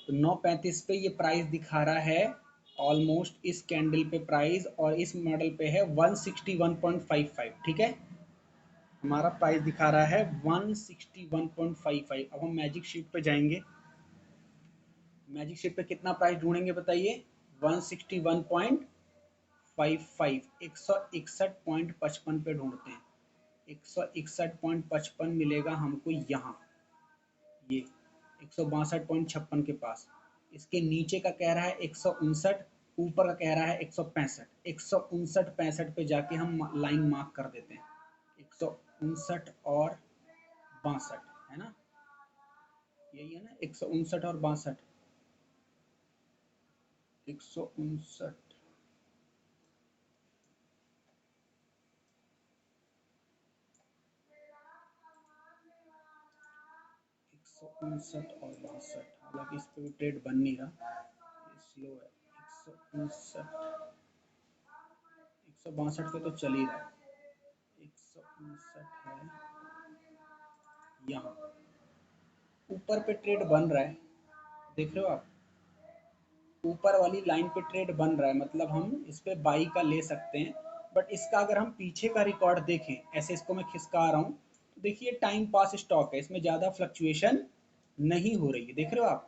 तो 9:35 पे ये प्राइस दिखा रहा है ऑलमोस्ट इस कैंडल पे प्राइस, और इस मॉडल पे है 161.55। ठीक है, हमारा प्राइस दिखा रहा है 161.55। अब हम मैजिक शीट पे जाएंगे, मैजिक शीट पे कितना प्राइस ढूंढेंगे बताइए? 161.55, 161.55 पे ढूंढते हैं। 161.55 मिलेगा हमको यहाँ, ये 162.56 के पास। इसके नीचे का कह रहा है 159, ऊपर का कह रहा है 165। 159-65 पे जाके हम लाइन मार्क कर देते हैं। 159 और 62 है ना, यही है ना, 159 और 62। 159, 159 और 62। हालांकि इस पे भी ट्रेड बन नहीं रहा, स्लो है। 159, 162 पे तो चल ही रहा है। 159 है यहाँ, ऊपर पे ट्रेड बन रहा है, देख रहे हो आप? ऊपर वाली लाइन पे ट्रेड बन रहा है, मतलब हम इस पे बाई का ले सकते हैं। बट इसका अगर हम पीछे का रिकॉर्ड देखें, ऐसे इसको मैं खिसका रहा हूँ, तो देखिए टाइम पास स्टॉक है, इसमें ज़्यादा फ्लक्चुएशन नहीं हो रही है, देख रहे हो आप?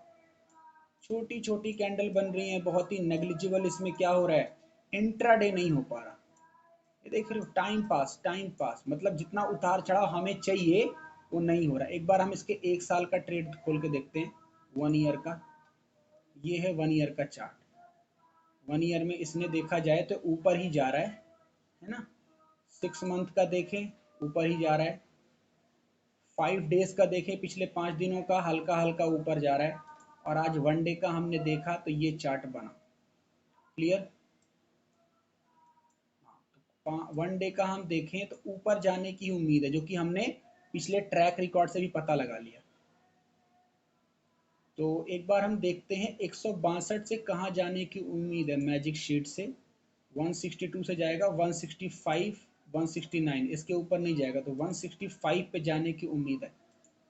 छोटी छोटी कैंडल बन रही है, बहुत ही नेग्लिजिबल। इसमें क्या हो रहा है, इंट्राडे नहीं हो पा रहा। ये देख रहे हो, टाइम पास, टाइम पास, मतलब जितना उतार चढ़ाव हमें चाहिए वो नहीं हो रहा। एक बार हम इसके 1 साल का ट्रेड खोल के देखते हैं, 1 ईयर का। ये है 1 ईयर का चार्ट। 1 ईयर में इसने देखा जाए तो ऊपर ही जा रहा है ना। 6 मंथ का देखें, ऊपर ही जा रहा है। 5 डेज का देखें, पिछले 5 दिनों का, हल्का हल्का ऊपर जा रहा है। और आज 1 डे का हमने देखा तो ये चार्ट बना। क्लियर? 1 डे का हम देखें तो ऊपर जाने की उम्मीद है, जो कि हमने पिछले ट्रैक रिकॉर्ड से भी पता लगा लिया। तो एक बार हम देखते हैं 162 से कहाँ जाने की उम्मीद है मैजिक शीट से। 162 से जाएगा 165, 169, इसके ऊपर नहीं जाएगा, तो 165 पे जाने की उम्मीद है।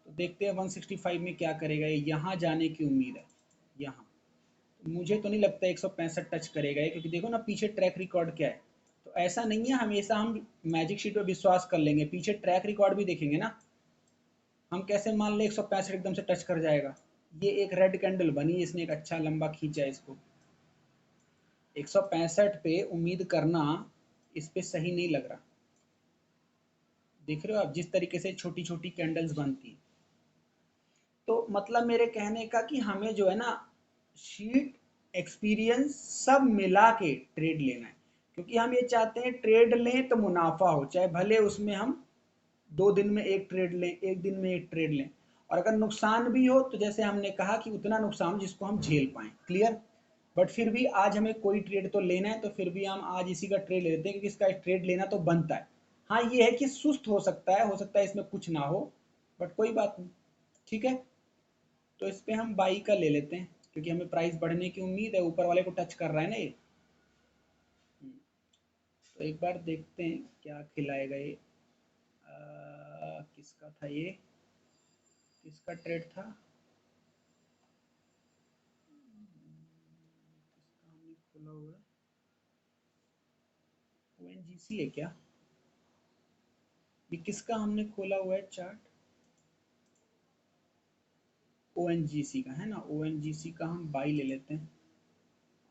तो देखते हैं 165 में क्या करेगा, ये यहाँ जाने की उम्मीद है, यहाँ। मुझे तो नहीं लगता 165 टच करेगा ये, क्योंकि देखो ना पीछे ट्रैक रिकॉर्ड क्या है। तो ऐसा नहीं है हमेशा हम मैजिक शीट पे विश्वास कर लेंगे, पीछे ट्रैक रिकॉर्ड भी देखेंगे ना। हम कैसे मान ले 165 एकदम से टच कर जाएगा? ये एक रेड कैंडल बनी, इसने एक अच्छा लंबा खींचा है इसको। 165 पे उम्मीद करना इस पे सही नहीं लग रहा। देख रहे हो आप जिस तरीके से छोटी छोटी कैंडल्स बनती हैं। तो मतलब मेरे कहने का कि हमें जो है ना, शीट, एक्सपीरियंस सब मिला के ट्रेड लेना है। क्योंकि हम ये चाहते हैं ट्रेड लें तो मुनाफा हो, चाहे भले उसमें हम 2 दिन में एक ट्रेड लें, एक दिन में एक ट्रेड लें। और अगर नुकसान भी हो तो जैसे हमने कहा कि उतना नुकसान जिसको हम झेल पाएं। क्लियर? बट फिर भी आज हमें कोई ट्रेड तो लेना है, तो फिर भी हम आज इसी का ट्रेड ले लेते हैं, क्योंकि इसका ट्रेड लेना तो बनता है। हाँ ये है कि सुस्त हो सकता है इसमें कुछ ना हो, बट कोई बात नहीं। ठीक है, तो इस पे हम बाई का ले लेते हैं, क्योंकि हमें प्राइस बढ़ने की उम्मीद है, ऊपर वाले को टच कर रहा है ना ये। तो एक बार देखते हैं क्या खिलाएगा ये। किसका था ये, किसका ट्रेड था? किसका हमने खोला हुआ है? ओएनजीसी है क्या? ये किसका हमने खोला हुआ है चार्ट? ओएनजीसी का है ना, ओएनजीसी का हम बाई ले लेते हैं।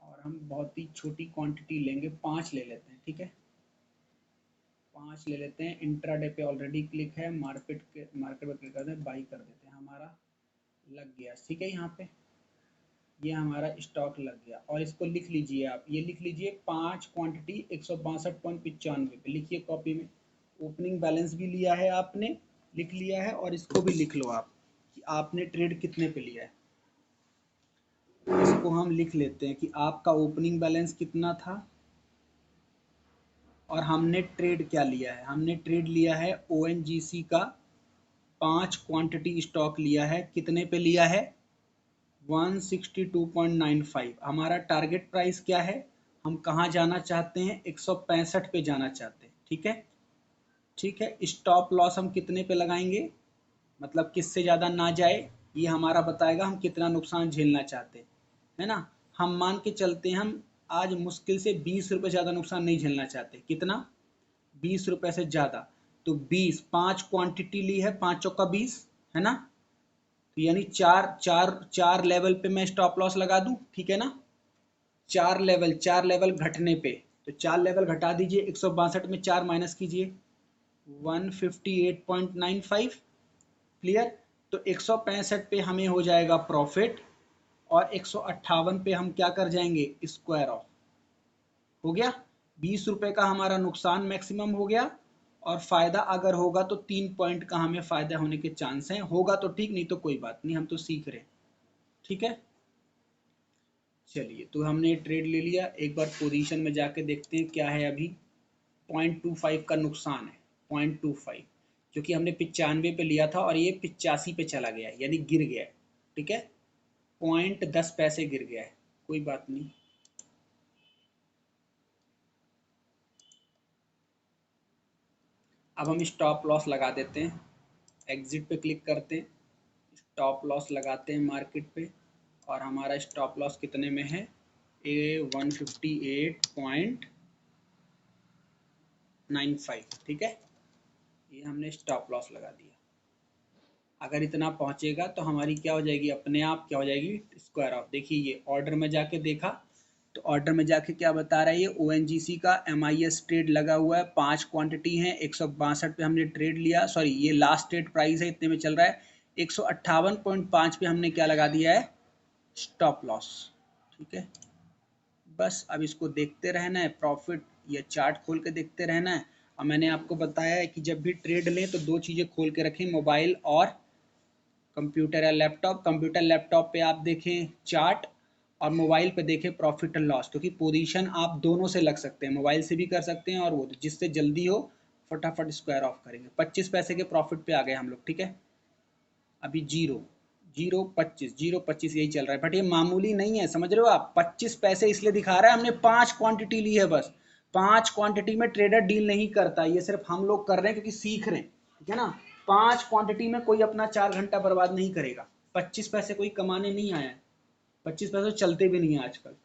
और हम बहुत ही छोटी क्वांटिटी लेंगे, 5 ले लेते हैं, ठीक है। 5 ले लेते हैं। इंट्राडे पे ऑलरेडी क्लिक है, मार्केट पे क्लिक करते हैं, बाई कर देते हैं। हमारा लग गया, ठीक है। यहाँ पे ये हमारा स्टॉक लग गया। और इसको लिख लीजिए आप, ये लिख लीजिए 5 क्वांटिटी 162.95 पे, लिखिए कॉपी में। ओपनिंग बैलेंस भी लिया है आपने, लिख लिया है, और इसको भी लिख लो आप कि आपने ट्रेड कितने पे लिया है। इसको हम लिख लेते हैं कि आपका ओपनिंग बैलेंस कितना था और हमने ट्रेड क्या लिया है। हमने ट्रेड लिया है ओएनजीसी का 5 क्वांटिटी स्टॉक लिया है। कितने पे लिया है? 162.95। हमारा टारगेट प्राइस क्या है? हम कहाँ जाना चाहते हैं? 165 पे जाना चाहते हैं, ठीक है। ठीक है, स्टॉप लॉस हम कितने पे लगाएंगे, मतलब किससे ज़्यादा ना जाए? ये हमारा बताएगा हम कितना नुकसान झेलना चाहते हैं, है ना। हम मान के चलते हैं हम आज मुश्किल से 20 रुपये ज़्यादा नुकसान नहीं झेलना चाहते। कितना? 20 रुपये से ज़्यादा। तो 20, 5 क्वांटिटी ली है, 5 चौका 20, है ना। तो यानी चार चार चार लेवल पे मैं स्टॉप लॉस लगा दूं, ठीक है ना। चार लेवल घटने पे, तो 4 लेवल घटा दीजिए, 162 में 4 माइनस कीजिए, 158.95। क्लियर। तो 165 पे हमें हो जाएगा प्रॉफिट, और 158 पे हम क्या कर जाएंगे, स्क्वायर ऑफ। हो गया। 20 रुपए का हमारा नुकसान मैक्सिमम हो गया, और फायदा अगर होगा तो 3 पॉइंट का हमें फायदा होने के चांस हैं। होगा तो ठीक, नहीं तो कोई बात नहीं, हम तो सीख रहे हैं। ठीक है, चलिए। तो हमने ट्रेड ले लिया। एक बार पोजीशन में जाके देखते हैं क्या है। अभी 0.25 का नुकसान है, 0.25, क्योंकि हमने 95 पे लिया था और ये 85 पे चला गया है, यानी गिर गया है। ठीक है, 0.10 गिर गया है, कोई बात नहीं। अब हम स्टॉप लॉस लगा देते हैं, एग्जिट पे क्लिक करते हैं, स्टॉप लॉस लगाते हैं मार्केट पे, और हमारा स्टॉप लॉस कितने में है, ए 158.95। ठीक है, ये हमने स्टॉप लॉस लगा दिया। अगर इतना पहुंचेगा तो हमारी क्या हो जाएगी, अपने आप क्या हो जाएगी, स्क्वायर ऑफ। देखिए ये ऑर्डर में जाके देखा, तो ऑर्डर में जाके क्या बता रहा है, ये ONGC का MIS ट्रेड लगा हुआ है, 5 क्वांटिटी है, 162 पे हमने ट्रेड लिया, सॉरी ये लास्ट ट्रेड प्राइस है, इतने में चल रहा है। 158.5 पे हमने क्या लगा दिया है, स्टॉप लॉस। ठीक है, बस अब इसको देखते रहना है, प्रॉफिट या चार्ट खोल के देखते रहना है। और मैंने आपको बताया है कि जब भी ट्रेड लें तो 2 चीज़ें खोल के रखें, मोबाइल और कंप्यूटर या लैपटॉप। कंप्यूटर लैपटॉप पे आप देखें चार्ट, और मोबाइल पे देखें प्रॉफिट एंड लॉस, क्योंकि पोजीशन आप दोनों से लग सकते हैं, मोबाइल से भी कर सकते हैं, और वो जिससे जल्दी हो फटाफट स्क्वायर ऑफ करेंगे। 25 पैसे के प्रॉफिट पे आ गए हम लोग। ठीक है, अभी 0.25 यही चल रहा है, बट ये मामूली नहीं है, समझ रहे हो आप। 25 पैसे इसलिए दिखा रहा है, हमने 5 क्वांटिटी ली है बस। 5 क्वांटिटी में ट्रेडर डील नहीं करता, ये सिर्फ हम लोग कर रहे हैं क्योंकि सीख रहे हैं। ठीक है ना, 5 क्वांटिटी में कोई अपना 4 घंटा बर्बाद नहीं करेगा। 25 पैसे कोई कमाने नहीं आया है, 25 पैसे चलते भी नहीं है आजकल।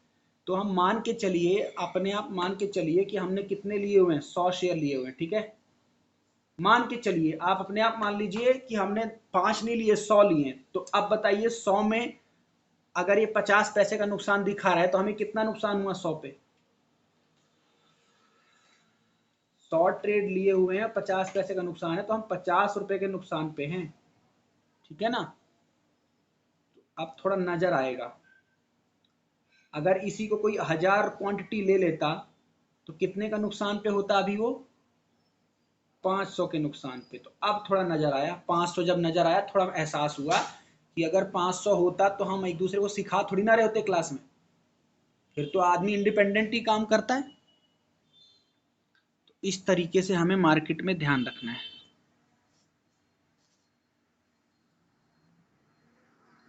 तो हम मान के चलिए, अपने आप मान के चलिए कि हमने कितने लिए हुए हैं, 100 शेयर लिए हुए हैं। ठीक है, मान के चलिए, आप अपने आप मान लीजिए कि हमने 5 नहीं लिए, 100 लिए। तो अब बताइए 100 में अगर ये 50 पैसे का नुकसान दिखा रहा है तो हमें कितना नुकसान हुआ 100 पे। 100 ट्रेड लिए हुए हैं, 50 पैसे का नुकसान है, तो हम 50 रुपए के नुकसान पे हैं। ठीक है ना, अब थोड़ा नजर आएगा। अगर इसी को कोई 1000 क्वांटिटी ले लेता तो कितने का नुकसान पे होता, अभी वो 500 के नुकसान पे। तो अब थोड़ा नजर आया, 500 जब नजर आया, थोड़ा एहसास हुआ कि अगर 500 होता तो हम एक दूसरे को सिखा थोड़ी ना रहे होते क्लास में, फिर तो आदमी इंडिपेंडेंट ही काम करता है। तो इस तरीके से हमें मार्केट में ध्यान रखना है।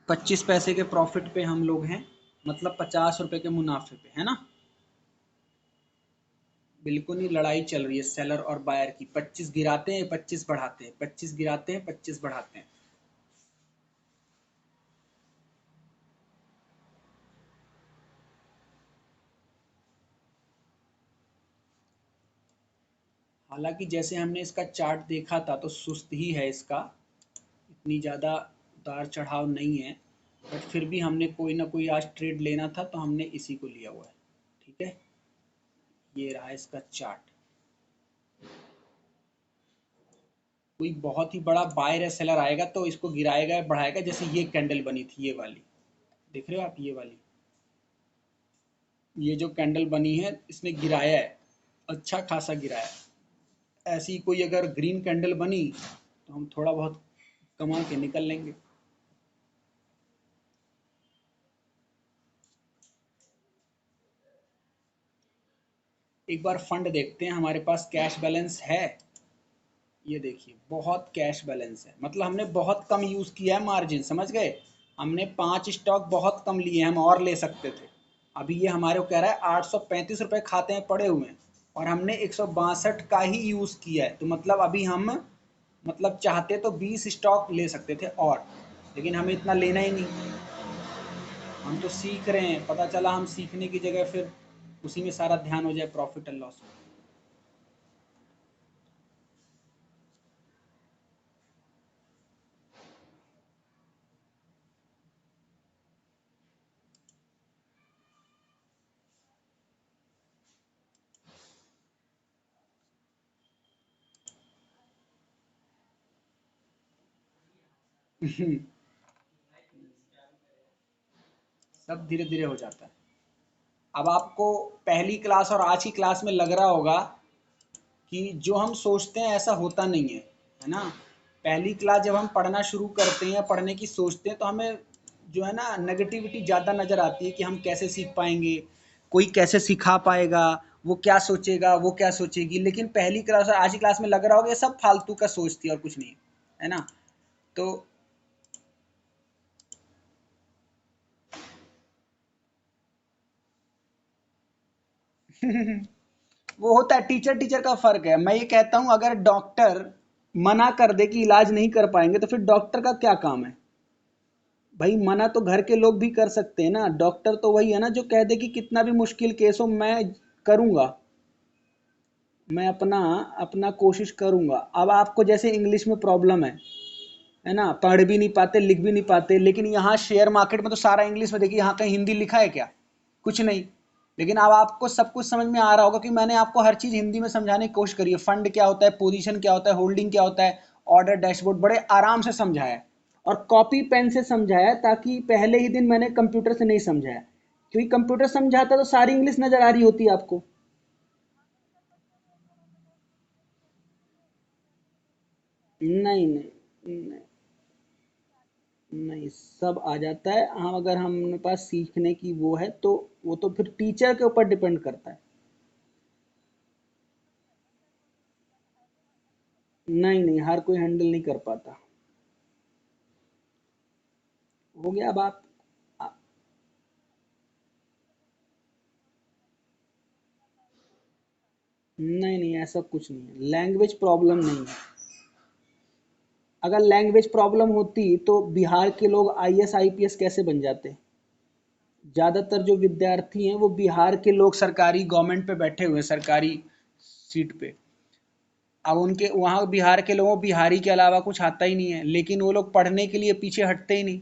25 पैसे के प्रॉफिट पे हम लोग हैं, मतलब 50 रुपए के मुनाफे पे, है ना। बिल्कुल ही लड़ाई चल रही है सेलर और बायर की, 25 गिराते हैं 25 बढ़ाते हैं, 25 गिराते हैं 25 बढ़ाते हैं। हालांकि जैसे हमने इसका चार्ट देखा था तो सुस्त ही है इसका, इतनी ज़्यादा उतार चढ़ाव नहीं है, बट फिर भी हमने कोई ना कोई आज ट्रेड लेना था तो हमने इसी को लिया हुआ है। ठीक है, ये रहा इसका चार्ट। कोई बहुत ही बड़ा बायर या सेलर आएगा तो इसको गिराएगा या बढ़ाएगा, जैसे ये कैंडल बनी थी, ये वाली देख रहे हो आप, ये वाली, ये जो कैंडल बनी है इसने गिराया है, अच्छा खासा गिराया है। ऐसी कोई अगर ग्रीन कैंडल बनी तो हम थोड़ा बहुत कमा के निकल लेंगे। एक बार फंड देखते हैं, हमारे पास कैश बैलेंस है। ये देखिए बहुत कैश बैलेंस है, मतलब हमने बहुत कम यूज़ किया है मार्जिन, समझ गए। हमने 5 स्टॉक बहुत कम लिए, हम और ले सकते थे। अभी ये हमारे को कह रहा है 835 रुपये खाते हैं पड़े हुए हैं, और हमने 162 का ही यूज़ किया है। तो मतलब अभी हम, मतलब चाहते तो 20 स्टॉक ले सकते थे और, लेकिन हमें इतना लेना ही नहीं, हम तो सीख रहे हैं, पता चला हम सीखने की जगह फिर उसी में सारा ध्यान हो जाए प्रॉफिट एंड लॉस में। सब धीरे धीरे हो जाता है। अब आपको पहली क्लास और आज की क्लास में लग रहा होगा कि जो हम सोचते हैं ऐसा होता नहीं है ना। पहली क्लास जब हम पढ़ना शुरू करते हैं, पढ़ने की सोचते हैं, तो हमें जो है ना नेगेटिविटी ज़्यादा नज़र आती है कि हम कैसे सीख पाएंगे, कोई कैसे सिखा पाएगा, वो क्या सोचेगा, वो क्या सोचेगी। लेकिन पहली क्लास और आज की क्लास में लग रहा होगा ये सब फालतू का सोचती है और कुछ नहीं है ना। तो वो होता है, टीचर टीचर का फर्क है। मैं ये कहता हूं अगर डॉक्टर मना कर दे कि इलाज नहीं कर पाएंगे तो फिर डॉक्टर का क्या काम है भाई। मना तो घर के लोग भी कर सकते हैं ना, डॉक्टर तो वही है ना जो कह दे कि कितना भी मुश्किल केस हो मैं करूंगा, मैं अपना अपना कोशिश करूंगा। अब आपको जैसे इंग्लिश में प्रॉब्लम है ना, पढ़ भी नहीं पाते लिख भी नहीं पाते, लेकिन यहाँ शेयर मार्केट में तो सारा इंग्लिश में, देखिए यहाँ कहीं हिंदी लिखा है क्या, कुछ नहीं। लेकिन अब आपको सब कुछ समझ में आ रहा होगा कि मैंने आपको हर चीज हिंदी में समझाने की कोशिश करी है। फंड क्या होता है, पोजीशन क्या होता है, होल्डिंग क्या होता है, ऑर्डर डैशबोर्ड, बड़े आराम से समझाया है और कॉपी पेन से समझाया, ताकि पहले ही दिन मैंने कंप्यूटर से नहीं समझाया, क्योंकि कंप्यूटर समझाता तो सारी इंग्लिश नजर आ रही होती है आपको। नहीं नहीं नहीं, नहीं सब आ जाता है। हम अगर हमारे पास सीखने की वो है तो वो तो फिर टीचर के ऊपर डिपेंड करता है। नहीं नहीं, हर कोई हैंडल नहीं कर पाता। हो गया। अब आप नहीं नहीं, ऐसा कुछ नहीं है, लैंग्वेज प्रॉब्लम नहीं है। अगर लैंग्वेज प्रॉब्लम होती तो बिहार के लोग आईएएस आईपीएस कैसे बन जाते। ज्यादातर जो विद्यार्थी हैं वो बिहार के लोग सरकारी गवर्नमेंट पे बैठे हुए हैं, सरकारी सीट पे। अब उनके वहाँ बिहार के लोगों को बिहारी के अलावा कुछ आता ही नहीं है, लेकिन वो लोग पढ़ने के लिए पीछे हटते ही नहीं।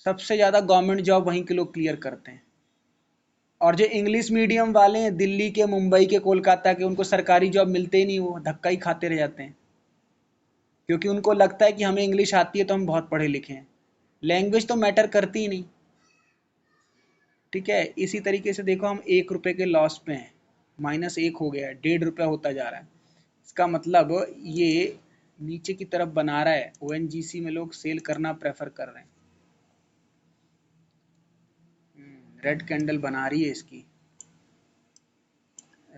सबसे ज़्यादा गवर्नमेंट जॉब वहीं के लोग क्लियर करते हैं। और जो इंग्लिश मीडियम वाले हैं दिल्ली के, मुंबई के, कोलकाता के, उनको सरकारी जॉब मिलते ही नहीं, वो धक्का ही खाते रह जाते हैं, क्योंकि उनको लगता है कि हमें इंग्लिश आती है तो हम बहुत पढ़े लिखे हैं। लैंग्वेज तो मैटर करती ही नहीं। ठीक है, इसी तरीके से देखो हम 1 रुपए के लॉस पे हैं, -1 हो गया है, 1.5 रुपया होता जा रहा है। इसका मतलब ये नीचे की तरफ बना रहा है, ओएनजीसी में लोग सेल करना प्रेफर कर रहे हैं। रेड कैंडल बना रही है इसकी,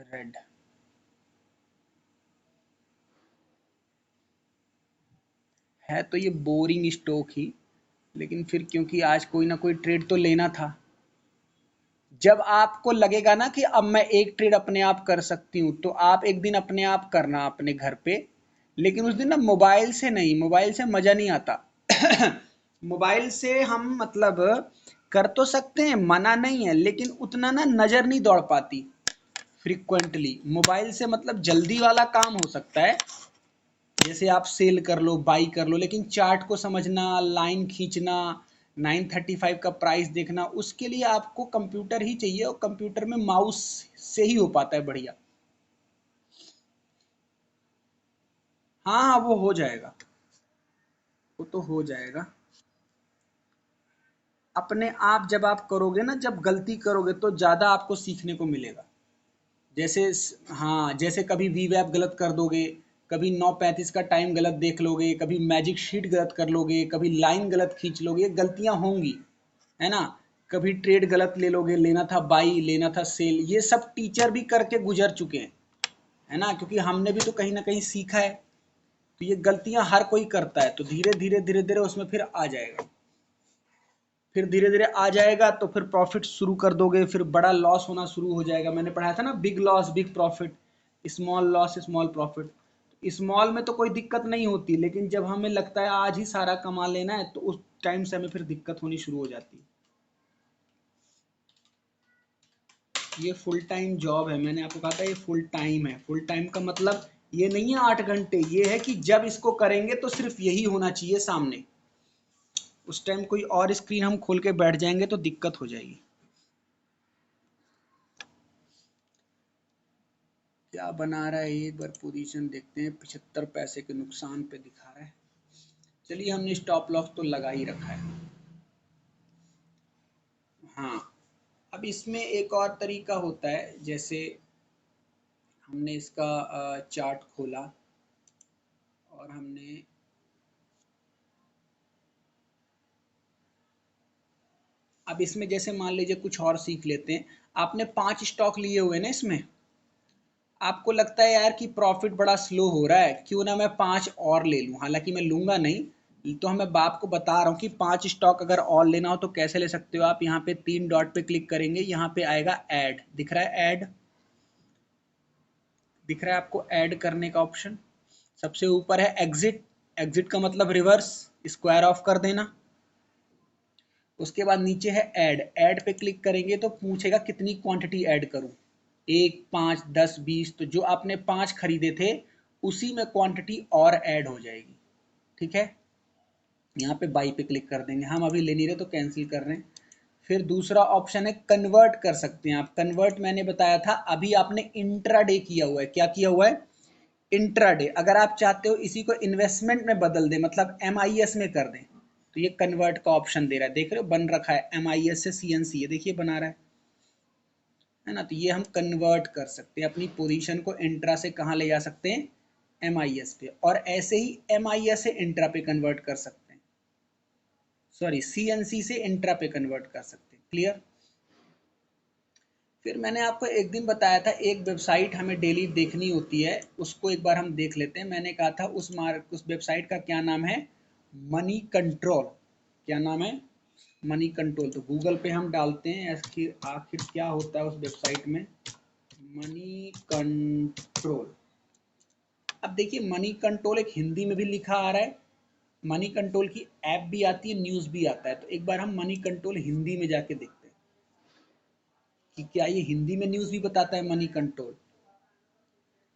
रेड। है तो ये बोरिंग स्टॉक ही, लेकिन फिर क्योंकि आज कोई ना कोई ट्रेड तो लेना था। जब आपको लगेगा ना कि अब मैं एक ट्रेड अपने आप कर सकती हूँ, तो आप एक दिन अपने आप करना अपने घर पे, लेकिन उस दिन ना मोबाइल से नहीं, मोबाइल से मजा नहीं आता। मोबाइल से हम मतलब कर तो सकते हैं, मना नहीं है, लेकिन उतना ना नजर नहीं दौड़ पाती फ्रिक्वेंटली। मोबाइल से मतलब जल्दी वाला काम हो सकता है, जैसे आप सेल कर लो, बाई कर लो, लेकिन चार्ट को समझना, लाइन खींचना, 935 का प्राइस देखना, उसके लिए आपको कंप्यूटर ही चाहिए, और कंप्यूटर में माउस से ही हो पाता है बढ़िया। हाँ हाँ, वो हो जाएगा, वो तो हो जाएगा अपने आप। जब आप करोगे ना, जब गलती करोगे तो ज़्यादा आपको सीखने को मिलेगा। जैसे हाँ, जैसे कभी वी वैप गलत कर दोगे, कभी 9:35 का टाइम गलत देख लोगे, कभी मैजिक शीट गलत कर लोगे, कभी लाइन गलत खींच लोगे, ये गलतियां होंगी, है ना। कभी ट्रेड गलत ले लोगे, लेना था बाई, लेना था सेल, ये सब टीचर भी करके गुजर चुके हैं, है ना, क्योंकि हमने भी तो कहीं ना कहीं सीखा है। तो ये गलतियां हर कोई करता है, तो धीरे धीरे धीरे धीरे उसमें फिर आ जाएगा। फिर धीरे धीरे आ जाएगा तो फिर प्रॉफिट शुरू कर दोगे, फिर बड़ा लॉस होना शुरू हो जाएगा। मैंने पढ़ाया था ना, big loss big profit, small loss small profit. Small में तो कोई दिक्कत नहीं होती, लेकिन जब हमें लगता है आज ही सारा कमा लेना है तो उस टाइम से हमें फिर दिक्कत होनी शुरू हो जाती है। ये फुल टाइम जॉब है, मैंने आपको कहा था ये फुल टाइम है। फुल टाइम का मतलब ये नहीं है 8 घंटे, ये है कि जब इसको करेंगे तो सिर्फ यही होना चाहिए सामने। उस टाइम कोई और स्क्रीन हम खोल के बैठ जाएंगे तो दिक्कत हो जाएगी। क्या बना रहा है, एक बार पोजीशन देखते हैं। 75 पैसे के नुकसान पे दिखा रहा है। चलिए हमने स्टॉप लॉस तो लगा ही रखा है। हाँ, अब इसमें एक और तरीका होता है, जैसे हमने इसका चार्ट खोला और हमने अब इसमें जैसे मान लीजिए कुछ और सीख लेते हैं। आपने 5 स्टॉक लिए हुए ना इसमें, आपको लगता है यार कि प्रॉफिट बड़ा स्लो हो रहा है, क्यों ना मैं 5 और ले लूं। हालांकि मैं लूंगा नहीं, तो मैं बाप को बता रहा हूँ कि 5 स्टॉक अगर और लेना हो तो कैसे ले सकते हो आप। यहाँ पे 3 डॉट पे क्लिक करेंगे, यहाँ पे आएगा ऐड, दिख रहा है ऐड, दिख रहा है आपको ऐड करने का ऑप्शन। सबसे ऊपर है एग्जिट, एग्जिट का मतलब रिवर्स, स्क्वायर ऑफ कर देना। उसके बाद नीचे है ऐड, ऐड पे क्लिक करेंगे तो पूछेगा कितनी क्वांटिटी ऐड करूं, 1, 5, 10, 20। तो जो आपने 5 खरीदे थे उसी में क्वांटिटी और ऐड हो जाएगी। ठीक है, यहाँ पे बाई पे क्लिक कर देंगे। हम अभी ले नहीं रहे तो कैंसिल कर रहे हैं। फिर दूसरा ऑप्शन है कन्वर्ट कर सकते हैं आप। कन्वर्ट मैंने बताया था, अभी आपने इंट्राडे किया हुआ है। क्या किया हुआ है? इंट्राडे। अगर आप चाहते हो इसी को इन्वेस्टमेंट में बदल दें, मतलब MIS में कर दें, तो ये कन्वर्ट का ऑप्शन दे रहा है। देख रहे हो बन रखा है MIS से CNC, ये देखिए बना रहा है ना। तो ये हम कन्वर्ट कर सकते हैं, अपनी पोजीशन को इंट्रा से कहाँ ले जा सकते हैं, MIS पे। और ऐसे ही MIS से इंट्रा पे कन्वर्ट कर सकते हैं, सॉरी CNC से इंट्रा पे कन्वर्ट कर सकते हैं। क्लियर? फिर मैंने आपको एक दिन बताया था एक वेबसाइट हमें डेली देखनी होती है, उसको एक बार हम देख लेते हैं। मैंने कहा था उस वेबसाइट का क्या नाम है, मनी कंट्रोल। क्या नाम है? Money control. तो गूगल पे हम डालते हैं आखिर आखिर क्या होता है उस वेबसाइट में, मनी कंट्रोल। अब देखिए मनी कंट्रोल एक हिंदी में भी लिखा आ रहा है, मनी कंट्रोल की ऐप भी आती है, न्यूज़ भी आता है। तो एक बार हम मनी कंट्रोल हिंदी में जाके देखते हैं कि क्या ये हिंदी में न्यूज़ भी बताता है मनी कंट्रोल।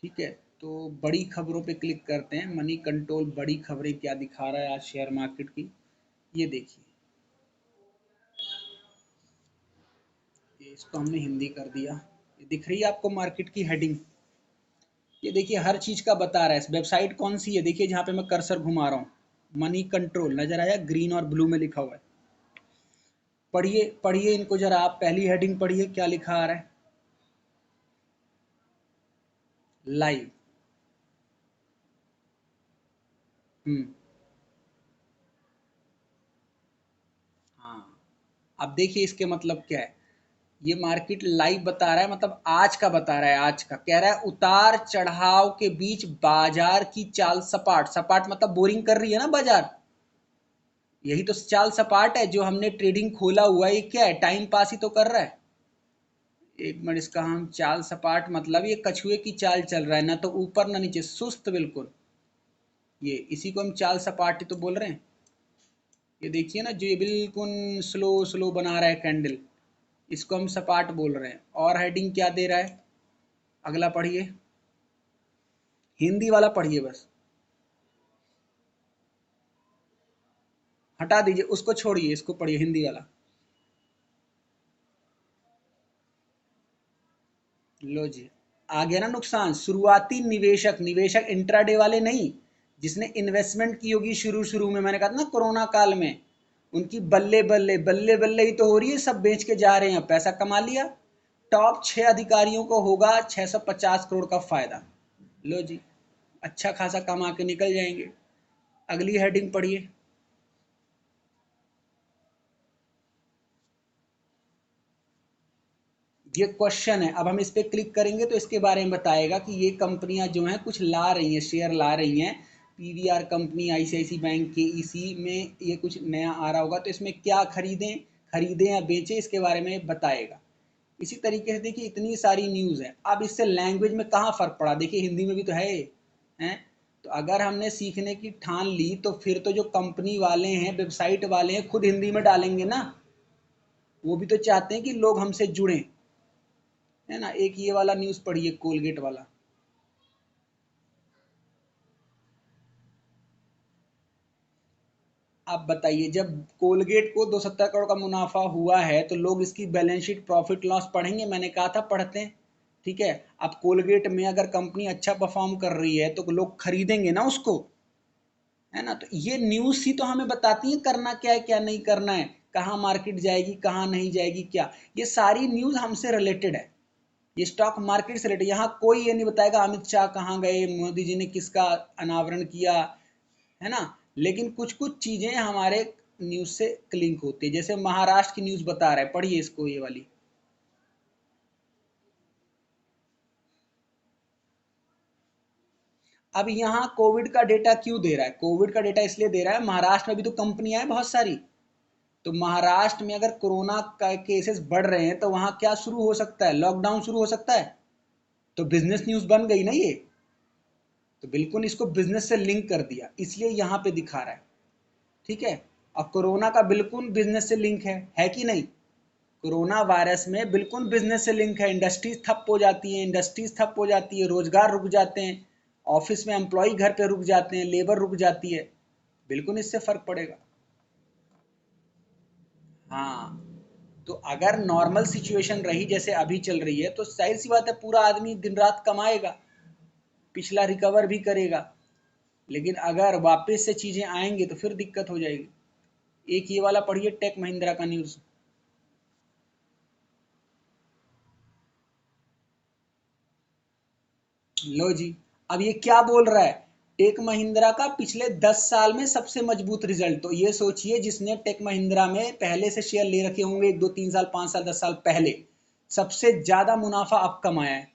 ठीक है, तो बड़ी खबरों पे क्लिक करते हैं। मनी कंट्रोल बड़ी खबरें क्या दिखा रहा है आज शेयर मार्केट की, ये देखिए। ये इसको हमने हिंदी कर दिया। ये दिख रही है आपको मार्केट की हेडिंग? ये देखिए हर चीज़ का बता रहा है। वेबसाइट कौन सी है, देखिए जहाँ पे मैं कर्सर घुमा रहा हूँ, मनी कंट्रोल नजर आया, ग्रीन और ब्लू में लिखा हुआ है। पढ़िए पढ़िए इनको जरा आप, पहली हेडिंग पढ़िए क्या लिखा आ रहा है, लाइव। हम्म, हाँ। अब देखिए इसके मतलब क्या है, ये मार्केट लाइव बता रहा है, मतलब आज का बता रहा है। आज का कह रहा है उतार चढ़ाव के बीच बाजार की चाल सपाट, सपाट मतलब बोरिंग कर रही है ना बाजार, यही तो चाल सपाट है। जो हमने ट्रेडिंग खोला हुआ है ये क्या है, टाइम पास ही तो कर रहा है। एक मिनट, इसका हम चाल सपाट मतलब ये कछुए की चाल चल रहा है, ना तो ऊपर ना नीचे, सुस्त बिल्कुल। ये इसी को हम चाल सपाट ही तो बोल रहे हैं। ये देखिए ना, जो ये बिल्कुल स्लो स्लो बना रहा है कैंडल, इसको हम सपाट बोल रहे हैं। और हेडिंग क्या दे रहा है, अगला पढ़िए, हिंदी वाला पढ़िए बस, हटा दीजिए उसको, छोड़िए इसको पढ़िए हिंदी वाला। लो जी, आ गया ना नुकसान। शुरुआती निवेशक, निवेशक इंट्राडे वाले नहीं, जिसने इन्वेस्टमेंट की होगी शुरू शुरू में, मैंने कहा था ना कोरोना काल में, उनकी बल्ले बल्ले बल्ले बल्ले ही तो हो रही है, सब बेच के जा रहे हैं, पैसा कमा लिया। टॉप 6 अधिकारियों को होगा 650 करोड़ का फायदा। लो जी, अच्छा खासा कमा के निकल जाएंगे। अगली हेडिंग पढ़िए। ये क्वेश्चन है, अब हम इस पर क्लिक करेंगे तो इसके बारे में बताएगा कि ये कंपनियां जो हैं कुछ ला रही हैं, शेयर ला रही हैं। PVR कंपनी, ICICI बैंक के इसी में ये कुछ नया आ रहा होगा, तो इसमें क्या खरीदें, खरीदें या बेचें, इसके बारे में बताएगा। इसी तरीके से देखिए इतनी सारी न्यूज़ है। अब इससे लैंग्वेज में कहाँ फ़र्क पड़ा, देखिए हिंदी में भी तो है ये, हैं। तो अगर हमने सीखने की ठान ली तो फिर तो जो कंपनी वाले हैं, वेबसाइट वाले हैं, खुद हिंदी में डालेंगे ना। वो भी तो चाहते हैं कि लोग हमसे जुड़ें, है ना। एक ये वाला न्यूज़ पढ़िए, कोलगेट वाला। आप बताइए, जब कोलगेट को 270 करोड़ का मुनाफा हुआ है तो लोग इसकी बैलेंस शीट, प्रॉफिट लॉस पढ़ेंगे? मैंने कहा था पढ़ते हैं। ठीक है। अब कोलगेट में अगर कंपनी अच्छा परफॉर्म कर रही है तो लोग खरीदेंगे ना उसको, है ना। तो ये न्यूज़ ही तो हमें बताती है करना क्या है, क्या नहीं करना है, कहाँ मार्केट जाएगी, कहाँ नहीं जाएगी, क्या। ये सारी न्यूज़ हमसे रिलेटेड है, ये स्टॉक मार्केट से रिलेटेड। यहाँ कोई ये नहीं बताएगा अमित शाह कहाँ गए, मोदी जी ने किसका अनावरण किया, है ना। लेकिन कुछ कुछ चीजें हमारे न्यूज से लिंक होती है। जैसे महाराष्ट्र की न्यूज बता रहा है, पढ़िए इसको, ये वाली। अब यहाँ कोविड का डेटा क्यों दे रहा है? कोविड का डेटा इसलिए दे रहा है, महाराष्ट्र में भी तो कंपनियां हैं बहुत सारी। तो महाराष्ट्र में अगर कोरोना का केसेस बढ़ रहे हैं तो वहां क्या शुरू हो सकता है? लॉकडाउन शुरू हो सकता है। तो बिजनेस न्यूज बन गई ना ये। तो बिल्कुल इसको बिजनेस से लिंक कर दिया, इसलिए यहाँ पे दिखा रहा है। ठीक है। और कोरोना का बिल्कुल बिजनेस से लिंक है कि नहीं? कोरोना वायरस में बिल्कुल बिजनेस से लिंक है। इंडस्ट्रीज ठप हो जाती है, इंडस्ट्रीज ठप हो जाती है, रोजगार रुक जाते हैं, ऑफिस में एम्प्लॉय घर पे रुक जाते हैं, लेबर रुक जाती है। बिल्कुल इससे फर्क पड़ेगा। हाँ। तो अगर नॉर्मल सिचुएशन रही जैसे अभी चल रही है तो जाहिर सी बात है पूरा आदमी दिन रात कमाएगा, पिछला रिकवर भी करेगा। लेकिन अगर वापस से चीजें आएंगी तो फिर दिक्कत हो जाएगी। एक ये वाला पढ़िए, टेक महिंद्रा का न्यूज। लो जी। अब ये क्या बोल रहा है? टेक महिंद्रा का पिछले 10 साल में सबसे मजबूत रिजल्ट। तो ये सोचिए, जिसने टेक महिंद्रा में पहले से शेयर ले रखे होंगे 1 2 3 साल 5 साल 10 साल पहले, सबसे ज्यादा मुनाफा अब कमाया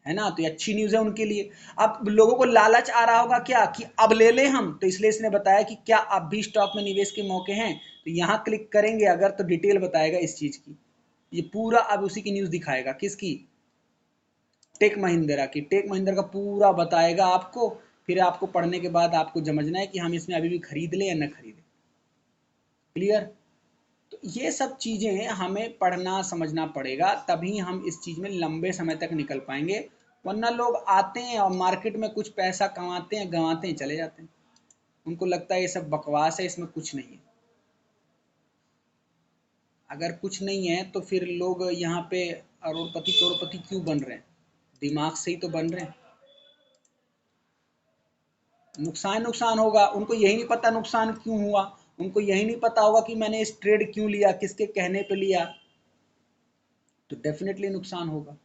है ना। तो ये अच्छी न्यूज है उनके लिए। अब लोगों को लालच आ रहा होगा क्या कि अब ले लें हम, तो इसलिए इसने बताया कि क्या अब भी स्टॉक में निवेश के मौके हैं। तो यहाँ क्लिक करेंगे अगर तो डिटेल बताएगा इस चीज की। ये पूरा अब उसी की न्यूज दिखाएगा, किसकी? टेक महिंद्रा की। टेक महिंद्रा का पूरा बताएगा आपको। फिर आपको पढ़ने के बाद आपको समझना है कि हम इसमें अभी भी खरीद लें या न खरीदें। क्लियर? तो ये सब चीजें हमें पढ़ना समझना पड़ेगा, तभी हम इस चीज में लंबे समय तक निकल पाएंगे। वरना लोग आते हैं और मार्केट में कुछ पैसा कमाते हैं, गंवाते हैं, चले जाते हैं। उनको लगता है ये सब बकवास है, इसमें कुछ नहीं है। अगर कुछ नहीं है तो फिर लोग यहाँ पे अरबपति करोड़पति क्यों बन रहे हैं? दिमाग से ही तो बन रहे हैं। नुकसान नुकसान होगा, उनको यही नहीं पता नुकसान क्यों हुआ। उनको यही नहीं पता होगा कि मैंने इस ट्रेड क्यों लिया, किसके कहने पे लिया। तो डेफिनेटली नुकसान होगा।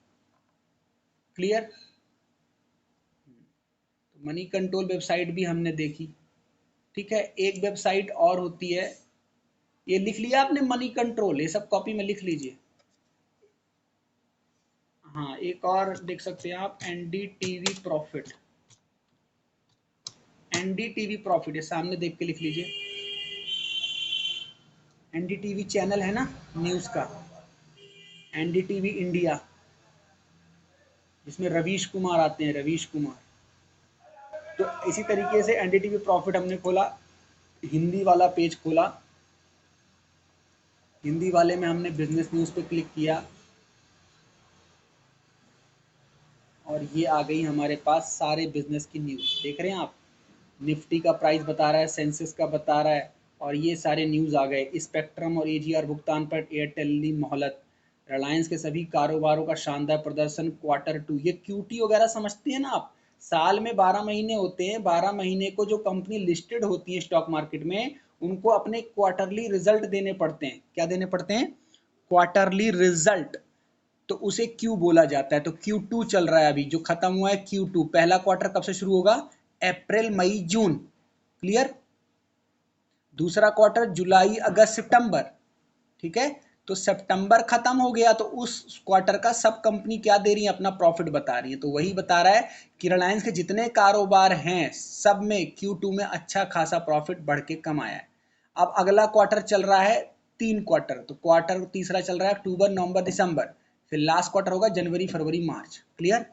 क्लियर? तो मनी कंट्रोल वेबसाइट भी हमने देखी। ठीक है। एक वेबसाइट और होती है, ये लिख लिया आपने, मनी कंट्रोल, ये सब कॉपी में लिख लीजिए। हाँ, एक और देख सकते हैं आप, एनडीटीवी प्रॉफिट। एनडीटीवी प्रॉफिट, ये सामने देख के लिख लीजिए। एनडीटीवी चैनल है ना न्यूज का, एनडीटीवी इंडिया, जिसमें रवीश कुमार आते हैं, रवीश कुमार। तो इसी तरीके से एनडीटीवी प्रॉफिट हमने खोला, हिंदी वाला पेज खोला। हिंदी वाले में हमने बिजनेस न्यूज़ पे क्लिक किया और ये आ गई हमारे पास सारे बिजनेस की न्यूज़। देख रहे हैं आप, निफ्टी का प्राइस बता रहा है, सेंसेक्स का बता रहा है, और ये सारे न्यूज़ आ गए। स्पेक्ट्रम और एजीआर भुगतान पर एयरटेल ने मोहलत, रिलायंस के सभी कारोबारों का शानदार प्रदर्शन Q2। ये क्यूटी वगैरह समझते हैं ना आप? साल में 12 महीने होते हैं, 12 महीने को जो कंपनी लिस्टेड होती है स्टॉक मार्केट में, उनको अपने क्वार्टरली रिजल्ट देने पड़ते हैं। क्या देने पड़ते हैं? Quarterly result. तो उसे क्यू बोला जाता है। तो Q2 चल रहा है अभी, जो खत्म हुआ है Q2। पहला क्वार्टर कब से शुरू होगा? अप्रैल मई जून। क्लियर? दूसरा क्वार्टर जुलाई अगस्त सितंबर। ठीक है। तो सितंबर खत्म हो गया तो उस क्वार्टर का सब कंपनी क्या दे रही है? अपना प्रॉफिट बता रही है। तो वही बता रहा है कि रिलायंस के जितने कारोबार हैं सब में Q2 में अच्छा खासा प्रॉफिट बढ़ के कमाया है। अब अगला क्वार्टर चल रहा है 3 क्वार्टर। तो क्वार्टर तीसरा चल रहा है अक्टूबर नवंबर दिसंबर, फिर लास्ट क्वार्टर होगा जनवरी फरवरी मार्च। क्लियर?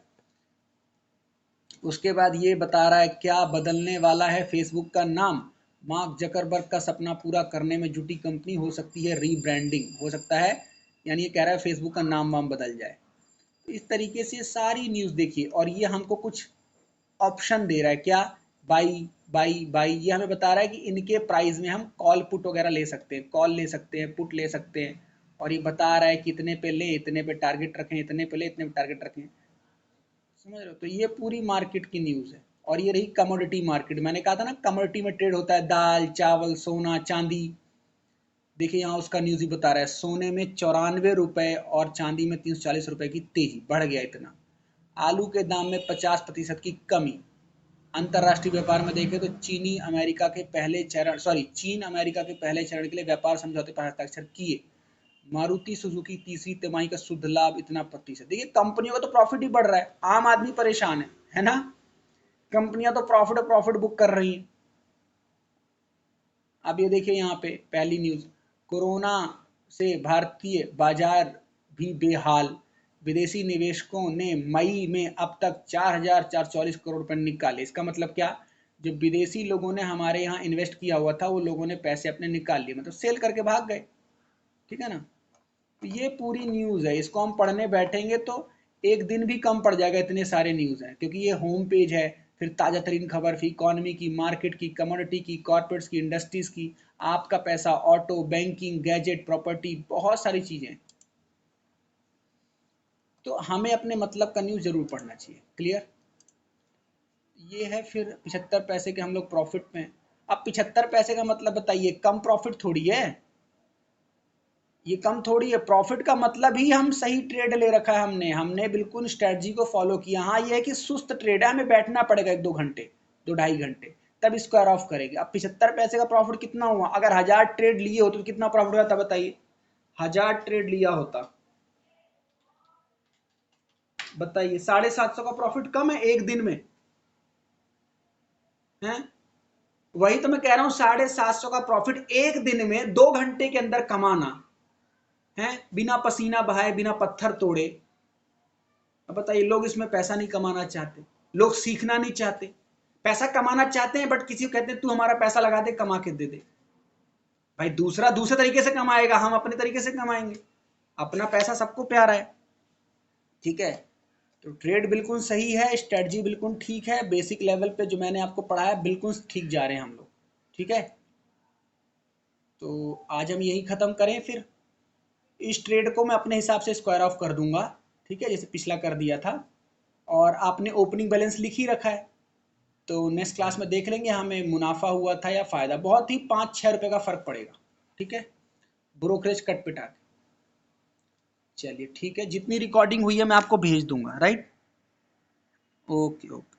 उसके बाद ये बता रहा है क्या बदलने वाला है फेसबुक का नाम, मार्क जकरबर्ग का सपना पूरा करने में जुटी कंपनी, हो सकती है रीब्रांडिंग, हो सकता है, यानी ये कह रहा है फेसबुक का नाम वाम बदल जाए। इस तरीके से सारी न्यूज़ देखिए, और ये हमको कुछ ऑप्शन दे रहा है, क्या, बाई बाई बाई, ये हमें बता रहा है कि इनके प्राइस में हम कॉल पुट वगैरह ले सकते हैं, कॉल ले सकते हैं, पुट ले सकते हैं, और ये बता रहा है कि इतने पे लें, इतने पे टारगेट रखें, इतने पे लें, इतने पे टारगेट रखें। समझ रहे हो? तो ये पूरी मार्केट की न्यूज़ है। और ये रही कमोडिटी मार्केट, मैंने कहा था ना कमोडिटी में ट्रेड होता है दाल चावल सोना चांदी। देखिए यहाँ उसका न्यूज़ ही बता रहा है, सोने में 94 रुपए और चांदी में 340 रुपए की तेजी, बढ़ गया इतना। आलू के दाम में 50% की कमी। अंतर्राष्ट्रीय व्यापार में देखें तो चीन अमेरिका के पहले चरण के लिए व्यापार समझौते पर हस्ताक्षर किए। मारुति सुजुकी तीसरी तिमाही का शुद्ध लाभ इतना प्रतिशत। देखिए कंपनियों का तो प्रॉफिट ही बढ़ रहा है, आम आदमी परेशान है ना। कंपनियां तो प्रॉफिट बुक कर रही हैं। अब ये देखिए यहाँ पे पहली न्यूज, कोरोना से भारतीय बाजार भी बेहाल, विदेशी निवेशकों ने मई में अब तक 4,444 करोड़ रुपए निकाले। इसका मतलब क्या, जो विदेशी लोगों ने हमारे यहाँ इन्वेस्ट किया हुआ था वो लोगों ने पैसे अपने निकाल लिए, मतलब सेल करके भाग गए। ठीक है ना। तो ये पूरी न्यूज़ है, इसको हम पढ़ने बैठेंगे तो एक दिन भी कम पड़ जाएगा, इतने सारे न्यूज़ हैं। क्योंकि ये होम पेज है, फिर ताज़ा तरीन खबर, फिर इकोनॉमी की, मार्केट की, कमोडिटी की, कॉर्पोरेट्स की, इंडस्ट्रीज की, आपका पैसा, ऑटो, बैंकिंग, गैजेट, प्रॉपर्टी, बहुत सारी चीज़ें। तो हमें अपने मतलब का न्यूज़ जरूर पढ़ना चाहिए। क्लियर। ये है फिर 75 पैसे के हम लोग प्रॉफिट में। अब 75 पैसे का मतलब बताइए, कम प्रॉफिट थोड़ी है, ये कम थोड़ी है। प्रॉफिट का मतलब ही हम सही ट्रेड ले रखा है, हमने बिल्कुल स्ट्रेटजी को फॉलो किया। हाँ ये है कि सुस्त ट्रेड है, हमें बैठना पड़ेगा 1-2 घंटे, 2-2.5 घंटे, तब स्क्वायर ऑफ करेगी। अब 75 पैसे का प्रॉफिट कितना हुआ, अगर 1000 ट्रेड लिए होते तो कितना प्रॉफिट होता बताइए, 1000 ट्रेड लिया होता, बताइए 750 का प्रॉफिट कम है एक दिन में है। वही तो मैं कह रहा हूं, 750 का प्रॉफिट एक दिन में 2 घंटे के अंदर कमाना है, बिना पसीना बहाए, बिना पत्थर तोड़े। अब बताइए, लोग इसमें पैसा नहीं कमाना चाहते, लोग सीखना नहीं चाहते, पैसा कमाना चाहते हैं बट किसी को कहते हैं तू हमारा पैसा लगा दे, कमा के दे दे। भाई दूसरा दूसरे तरीके से कमाएगा, हम अपने तरीके से कमाएंगे, अपना पैसा सबको प्यारा है। ठीक है। तो ट्रेड बिल्कुल सही है, स्ट्रेटजी बिल्कुल ठीक है, बेसिक लेवल पे जो मैंने आपको पढ़ाया बिल्कुल ठीक जा रहे हैं हम लोग। ठीक है। तो आज हम यही खत्म करें फिर। इस ट्रेड को मैं अपने हिसाब से स्क्वायर ऑफ कर दूंगा, ठीक है, जैसे पिछला कर दिया था। और आपने ओपनिंग बैलेंस लिख ही रखा है, तो नेक्स्ट क्लास में देख लेंगे हमें मुनाफा हुआ था या फायदा, बहुत ही 5-6 रुपए का फर्क पड़ेगा। ठीक है, ब्रोकरेज कट पिटा के। चलिए ठीक है, जितनी रिकॉर्डिंग हुई है मैं आपको भेज दूंगा। राइट। Okay okay.